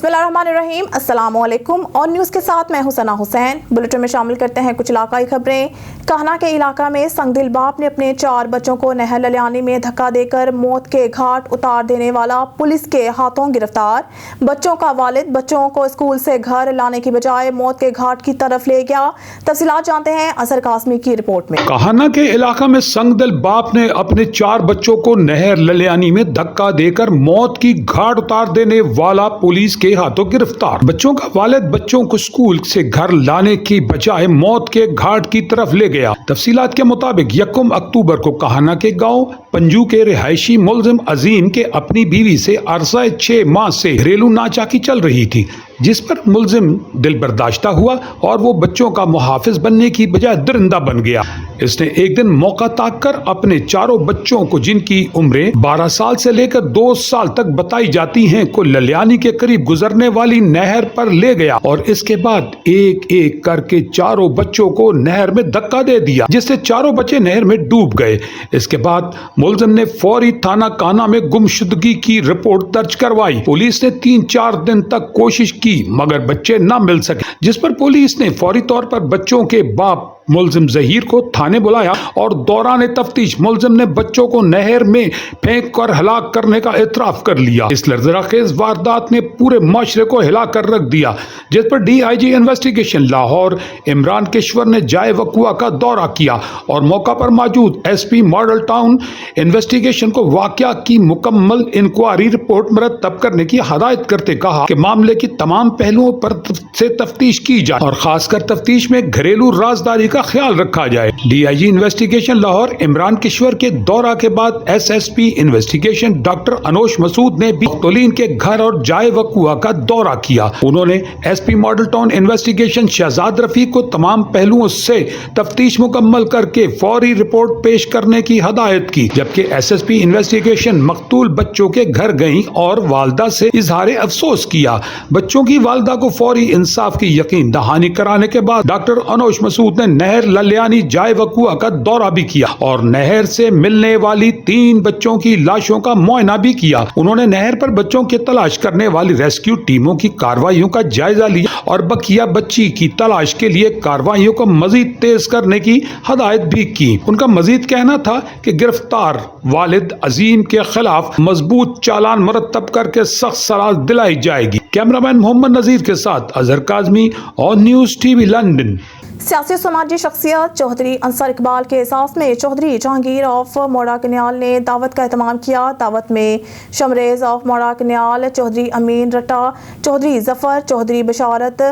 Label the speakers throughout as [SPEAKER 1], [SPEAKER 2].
[SPEAKER 1] बिस्मिल्लाहिर्रहमानिर्रहीम, अस्सलामुअलैकुम। और न्यूज़ के साथ मैं हूं सना हुसैन। बुलेटिन में शामिल करते हैं कुछ इलाकाई खबरें। कहना के इलाका में संगदिल बाप ने अपने 4 बच्चों को नहर ललियानी में धक्का देकर मौत के घाट उतार देने वाला पुलिस के हाथों गिरफ्तार। बच्चों का वालिद बच्चों को स्कूल से घर लाने की बजाय मौत के घाट की तरफ ले गया। तफसीलात जानते हैं असर कासमी की रिपोर्ट में।
[SPEAKER 2] कहना के इलाका में संगदिल बाप ने अपने 4 बच्चों को नहर ललियानी में धक्का देकर मौत की घाट उतार देने वाला पुलिस के हाथों गिरफ्तार। बच्चों का वालिद बच्चों को स्कूल से घर लाने की बजाय मौत के घाट की तरफ ले गया। तफसीलात के मुताबिक 1 अक्टूबर को कहना के गांव पंजू के रिहायशी मुलजिम अजीम के अपनी बीवी से अरसा 6 माह से घरेलू नाचाकी चल रही थी, जिस पर मुलजिम दिल बर्दाश्ता हुआ और वो बच्चों का मुहाफिज बनने की बजाय दरिंदा बन गया। इसने एक दिन मौका ताक कर अपने 4 बच्चों को, जिनकी उम्रें 12 साल से लेकर 2 साल तक बताई जाती हैं, को ललियानी के करीब गुजरने वाली नहर पर ले गया और इसके बाद एक एक करके 4 बच्चों को नहर में धक्का दे दिया, जिससे 4 बच्चे नहर में डूब गए। इसके बाद मुलजिम ने फौरी थाना काना में गुमशुदगी की रिपोर्ट दर्ज करवाई। पुलिस ने 3-4 दिन तक कोशिश की मगर बच्चे न मिल सके, जिस पर पुलिस ने फौरी तौर पर बच्चों के बाप मुलजिम जहीर को थाने बुलाया और दौरान तफ्तीश मुलजिम ने बच्चों को नहर में फेंक कर हलाक करने का एतराफ कर लिया। इस लर्ज़राखेज वारदात ने पूरे माशरे को हिला कर रख दिया, जिस पर DIG इन्वेस्टिगेशन लाहौर इमरान किश्वर ने जाए वकुआ का दौरा किया और मौका पर मौजूद SP मॉडल टाउन इन्वेस्टिगेशन को वाकया की मुकम्मल इंक्वायरी रिपोर्ट मुरतब करने की हदायत करते कहा कि मामले की तमाम पहलुओं पर से तफ्तीश की जाए और खासकर तफ्तीश में घरेलू राजदारी का ख्याल रखा जाए। DIG इन्वेस्टिगेशन लाहौर इमरान किश्वर के दौरा के बाद SSP investigation doctor Anosh Masood ने भी तोलीन के घर और जाए वकुआ का दौरा किया। उन्होंने SP model town investigation Shahzad Rafiq को तमाम पहलुओं से तफ्तीश मुकम्मल करके फौरी रिपोर्ट पेश करने की हदायत की, जबकि SSP इन्वेस्टिगेशन मकतूल बच्चों के घर गई और वालदा से इजहार अफसोस किया। बच्चों की वालदा को फौरी इंसाफ की यकीन दहानी कराने के बाद डॉक्टर अनोश मसूद ने नहर ललियानी जाए वकुआ का दौरा भी किया और नहर से मिलने वाली 3 बच्चों की लाशों का मुआयना भी किया। उन्होंने नहर पर बच्चों की तलाश करने वाली रेस्क्यू टीमों की कार्रवाइयों का जायजा लिया और बकिया बच्ची की तलाश के लिए कार्रवाइयों को मजीद तेज करने की हदायत भी की। उनका मजीद कहना था कि गिरफ्तार वालिद अजीम के खिलाफ मजबूत चालान मुरतब करके सख्त सजा दिलाई जाएगी। कैमरामैन मोहम्मद नजीर के साथ अजहर काजमी और न्यूज़ TV लंदन।
[SPEAKER 1] सियासी समाजी शख्सियत चौधरी अंसर इकबाल के एहसास में चौधरी जहांगीर ऑफ मोड़ा कन्याल ने दावत का एहतमाम किया। दावत में शमरेज ऑफ मोड़ा कन्याल, चौधरी अमीन रट्टा, चौधरी जफर, चौधरी बशारत,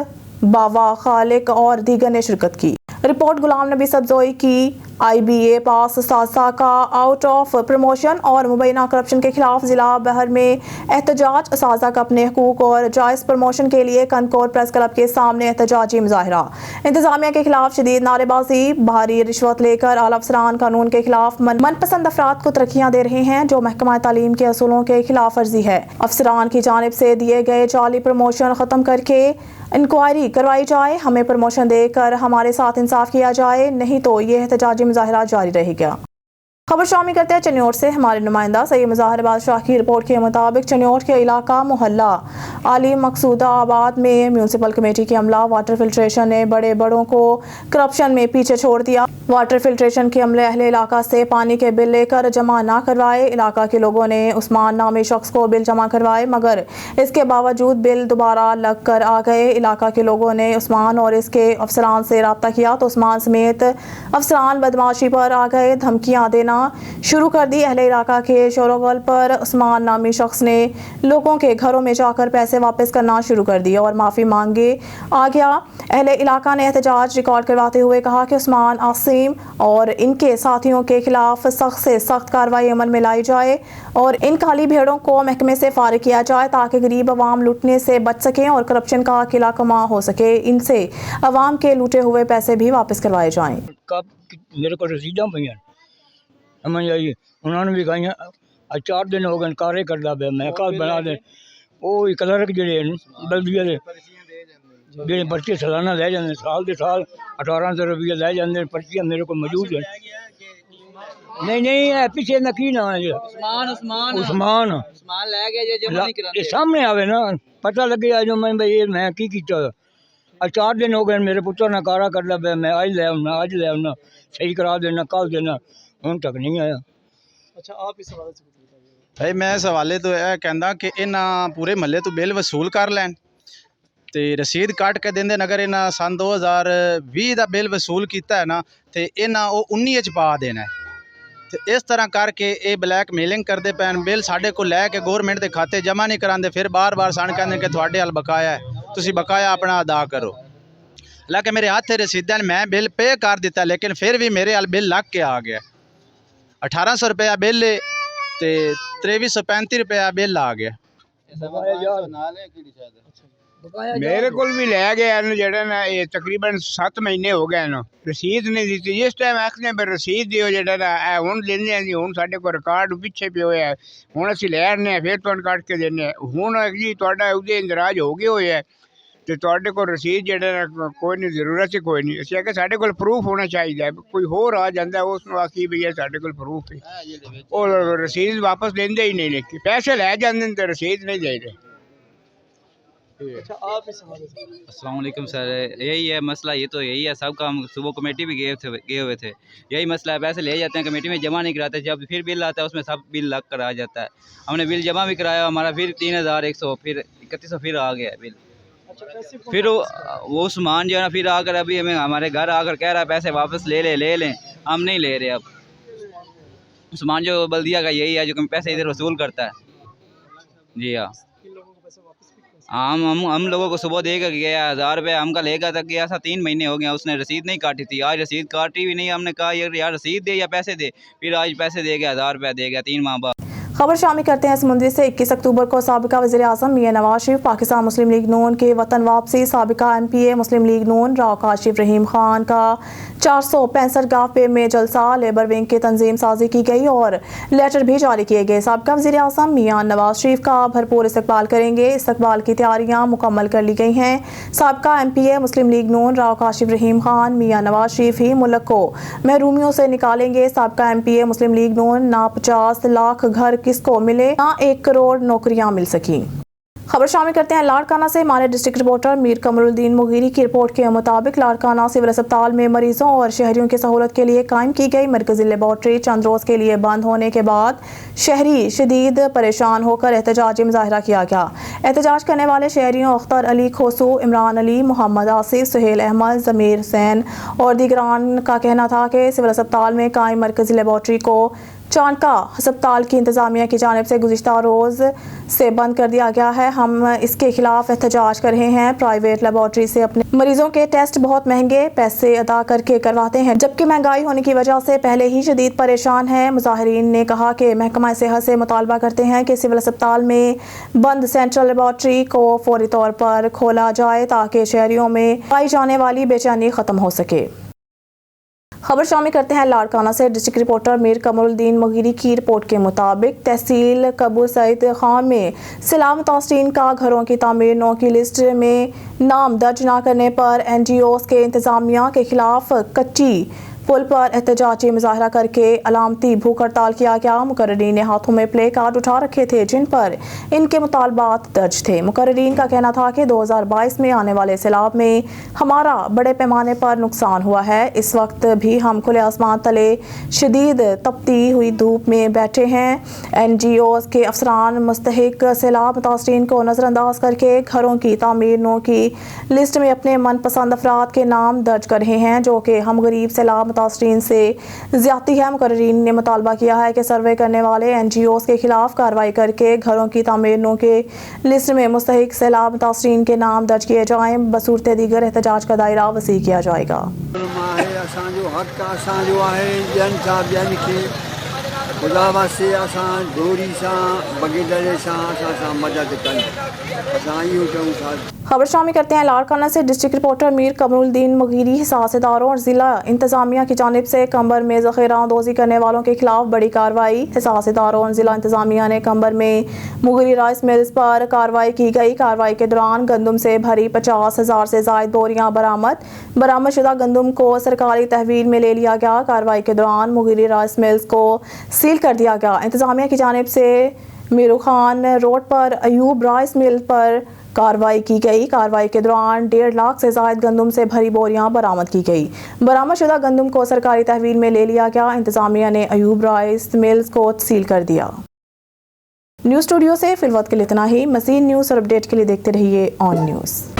[SPEAKER 1] बावा खालिक और दीगर ने शिरकत की। रिपोर्ट गुलाम नबी सब्जोई की। IBA पास सासा का आउट ऑफ प्रमोशन और मुबैना करप्शन के खिलाफ जिला बहर में एहतजाज। सासा का अपने हकूक और जायज़ प्रमोशन के लिए कनकोर प्रेस क्लब के सामने एहतजाजी मुजाहरा। इंतजामिया के खिलाफ शदीद नारेबाजी। भारी रिश्वत लेकर आला अफसरान कानून के खिलाफ मनपसंद अफराद को तरक्कियां दे रहे हैं, जो महकमा तालीम के असूलों के खिलाफ वर्जी है। अफसरान की जानिब से दिए गए जाली प्रमोशन ख़त्म करके इंक्वायरी करवाई जाए, हमें प्रमोशन देकर हमारे साथ इंसाफ किया जाए, नहीं तो ये एहतजाजी मुजाहरा जारी रहेगा। खबर शामिल करते हैं चन्योट से। हमारे नुमाइंदा सैयद मुज़ाहिर बादशाह की रिपोर्ट के मुताबिक चन्योट के इलाका मोहल्ला आली मकसूदा आबाद में म्यूनसिपल कमेटी की अमला वाटर फिल्ट्रेशन ने बड़े बड़ों को करप्शन में पीछे छोड़ दिया। वाटर फिल्ट्रेशन के अमले अहले इलाका से पानी के बिल लेकर जमा ना करवाए। इलाका के लोगों ने उस्मान नामी शख्स को बिल जमा करवाए, मगर इसके बावजूद बिल दोबारा लग कर आ गए। इलाका के लोगों ने उस्मान और इसके अफसरान से रब्ता किया तो उस्मान समेत अफसरान बदमाशी पर आ गए, धमकियाँ देना शुरू कर दी। अहले इलाका के शोरगुल पर उस्मान नामी शख्स ने लोगों के घरों में जाकर पैसे वापस करना शुरू कर दिए और माफ़ी मांगे आ गया। अहले इलाका ने एहतजाज रिकॉर्ड करवाते हुए कहा कि उस्मान आसिम और इनके साथियों के खिलाफ सख्त से सख्त कार्रवाई अमल में लाई जाए और इन काली भेड़ों को महकमे से फारिग किया जाए, ताकि गरीब अवाम लूटने से बच सकें और करप्शन का किला कमा हो सके। इनसे अवाम के लूटे हुए पैसे भी वापस करवाए जाएँ।
[SPEAKER 3] मेरे को रसीदा पई समझ आइए, उन्होंने भी कही 4 दिन हो गए कार्य करता पे मैं कल बना दे वो क्लर्क जोड़े बल्दिया जे पर्चियाँ सालाना लै जाते साल के साल 1800 रुपये लै जाते पर्चियाँ मेरे को मौजूद है। नहीं नहीं है पीछे ना की ना है जी।
[SPEAKER 4] उस्मान उस्मान
[SPEAKER 3] उस्मान
[SPEAKER 4] उस्मान ले गया जे जमा नहीं
[SPEAKER 3] ये
[SPEAKER 4] करांदे
[SPEAKER 3] सामने आवे ना पता लगे आज मैं भाई ये मैं की कीता 4 दिन हो गए मेरे पुत्र ने कारा कर लिया मैं आज ले आना सही करा देना कल देना ਹੁਣ तक नहीं आया।
[SPEAKER 5] अच्छा आप इस हवाले से कुछ बताइए।
[SPEAKER 6] भाई मैं इस हवाले तो यह कहना कि इन्हां पूरे महल्ले तो बिल वसूल कर लैन ते रसीद कट के देंदे अगर इन्हां सन 2020 का बिल वसूल किया है ना तो इन्हां वो 19 च पा देना है। तो इस तरह करके ये ब्लैक मेलिंग करते पैन बिल साढ़े को लैके गौरमेंट के खाते जमा नहीं कराते फिर बार बार सन कहते कि थोड़े हल बकाया है तुसी बकाया अपना अदा करो। हालांकि मेरे हाथ रसीदा मैं बिल पे कर दिता लेकिन फिर भी मेरे हल बिल लग के आ गया 1800 रुपया बिल ते 2335 रुपया बिल आ गया।
[SPEAKER 7] मेरे को भी लै गया जेड़ा ना ये तकरीबन 7 महीने हो गए ना रसीद नहीं दी जिस टाइम आखने पर रसीद दियो जेड़ा ना हुण लेने हुण साडे को रिकॉर्ड पीछे पे होया हुण असीं लै आने फिर तुहानूं कट के देने हुण जी तुहाडा उहदे इंदराज हो गए होया तो तुहाडे को रसीद जेड़ा ना कोई नहीं जरूरत ही कोई नहीं असीं आखे साडे कोल प्रूफ होना चाहिए कोई होर आ जांदा उसनूं आखी भी है साडे कोल प्रूफ है और रसीद वापस देंदे ही नहीं लेके पैसे लै जांदे ते रसीद नहीं देते।
[SPEAKER 5] अच्छा आप इस हवाले से
[SPEAKER 4] अस्सलाम वालेकुम सर यही है मसला ये तो यही है सब काम सुबह कमेटी भी गए हुए थे यही मसला है पैसे ले जाते हैं कमेटी में जमा नहीं कराते जब फिर बिल आता है उसमें सब बिल लग कर आ जाता है हमने बिल जमा भी कराया हमारा फिर 3100 फिर 3100 फिर आ गया बिल।
[SPEAKER 5] अच्छा कैसे
[SPEAKER 4] फिर वो उस्मान जो है ना फिर आकर अभी हमें हमारे घर आकर कह रहा है पैसे वापस ले लें हम नहीं ले रहे अब। उस्मान जो बल्दिया का यही है जो पैसे इधर वसूल करता है जी हाँ।
[SPEAKER 5] इन लोगों को पैसे वापस भी कैसे?
[SPEAKER 4] हम लोगों को सुबह देकर गया 1000 रुपये हमका लेकर तक गया था 3 महीने हो गया उसने रसीद नहीं काटी थी आज रसीद काटी भी नहीं हमने कहा यार रसीद दे या पैसे दे फिर आज पैसे दे गया 1000 रुपया दे गया 3 माह बाद।
[SPEAKER 1] खबर शामिल करते हैं समुंदरी से 21 अक्टूबर को साबिका वज़ीर आज़म मियां नवाज शरीफ पाकिस्तान मुस्लिम लीग नून के वतन वापसी साबिका MPA मुस्लिम लीग नून राव काशिफ रहीम खान का 465 गाफ पे में जलसा लेबर विंग की तंजीम साजी की गई और लेटर भी जारी किए गए। साबिका वज़ीर आज़म मियां नवाज शरीफ का भरपूर इस्तकबाल करेंगे। इस्तकबाल की तैयारियां मुकम्मल कर ली गई हैं। साबिका MPA मुस्लिम लीग नून राव काशिफ रहीम खान मियां नवाज शरीफ ही मुल्क को महरूमियों से निकालेंगे। साबिका MPA मुस्लिम लीग नून ना 50 लाख घर किसको मिले ना 1 करोड़ नौकरियां मिल सकी। खबर शामिल करते हैं लाड़काना से हमारे डिस्ट्रिक्ट रिपोर्टर मीर कमरुद्दीन मुगीरी की रिपोर्ट के मुताबिक लाड़काना सिविल अस्पताल में मरीजों और शहरियों की सहूलत के लिए कायम की गई मरकजी लेबॉर्ट्री चंद रोज के लिए बंद होने के बाद शहरी शदीद परेशान होकर एहतजाजी मुजाहरा किया गया। एहतजाज करने वाले शहरियों अख्तर अली खोसू, इमरान अली, मोहम्मद आसिफ, सुहेल अहमद, जमीर हुसैन और दीगरान का कहना था कि सिविल अस्पताल में कायम मरकजी लेबॉर्ट्री को चाणका अस्पताल की इंतजामिया की जानिब से गुज़िश्ता रोज़ से बंद कर दिया गया है। हम इसके खिलाफ एहतजाज कर रहे हैं। प्राइवेट लेबॉर्ट्री से अपने मरीजों के टेस्ट बहुत महंगे पैसे अदा करके करवाते हैं जबकि महंगाई होने की वजह से पहले ही शदीद परेशान है। मुजाहिरीन ने कहा कि महकमा सेहत से मुतालबा करते हैं कि सिविल अस्पताल में बंद सेंट्रल लेबॉर्ट्री को फौरी तौर पर खोला जाए ताकि शहरियों में पाई जाने वाली बेचैनी ख़त्म हो सके। खबर शामिल करते हैं लाड़काना से डिस्ट्रिक्ट रिपोर्टर मीर कमरुद्दीन मुगीरी की रिपोर्ट के मुताबिक तहसील कबूर सईद खान में सैलाब मुतासरीन का घरों की तामीर नौ की लिस्ट में नाम दर्ज न करने पर NGOs के इंतजामिया के खिलाफ कच्ची पुल पर एहतजाजी मुजाहरा करके अलामती भूख हड़ताल किया गया। मुकर्रीन ने हाथों में प्ले कार्ड उठा रखे थे जिन पर इनके मुतालबात दर्ज थे। मुकर्रीन का कहना था कि 2022 में आने वाले सैलाब में हमारा बड़े पैमाने पर नुकसान हुआ है। इस वक्त भी हम खुले आसमान तले शदीद तपती हुई धूप में बैठे हैं। NGOs के अफसरान मुस्तहिक सैलाब मुतासरीन को नज़रअंदाज करके घरों की तामीर नौ की लिस्ट में अपने मनपसंद अफराद के नाम दर्ज कर रहे हैं जो कि हम गरीब सैलाब मुतासरीन से ज्यादती है। मुकर्रीन ने मुतालबा किया है कि सर्वे करने वाले NGOs के खिलाफ कार्रवाई करके घरों की तामीर के लिस्ट में मुस्तहिक सैलाब मुतासरीन के नाम दर्ज किए जाएं। बसूरत दीगर एहतजाज का दायरा वसी किया जाएगा।
[SPEAKER 8] खुदा वास्ते असां डोरी सां बगीदड़े सां असां मदद कनि असां इहो चऊं था।
[SPEAKER 1] खबर शामिल करते हैं लाड़काना से। डिस्ट्रिक्ट रिपोर्टर मीर कमरुद्दीन मुगीरी हिसासेदारों और जिला इंतजामिया की जानिब से कंबर में ज़ख़ीरा दोज़ी करने वालों के खिलाफ बड़ी कार्रवाई। हिसासेदारों और जिला इंतजामिया ने कंबर में मुगीरी राइस मिल्स पर कार्रवाई की गई। कार्रवाई के दौरान गंदम से भरी 50,000 से ज़ायद बोरियां बरामद शुदा गंदम को सरकारी तहवील में ले लिया गया। कार्रवाई के दौरान मुगीरी राइस मिल्स को सील कर दिया गया। इंतजामिया की जानिब से मीरू खान रोड पर अयूब राइस मिल पर कार्रवाई की गई। कार्रवाई के दौरान 1.5 लाख से ज़ायद गंदम से भरी बोरियां बरामद की गई। बरामदशुदा गंदम को सरकारी तहवील में ले लिया गया। इंतजामिया ने अयूब राइस मिल्स को सील कर दिया। न्यूज़ स्टूडियो से फिलहाल के लिए इतना ही। मज़ीद न्यूज़ और अपडेट के लिए देखते रहिए ऑन न्यूज़।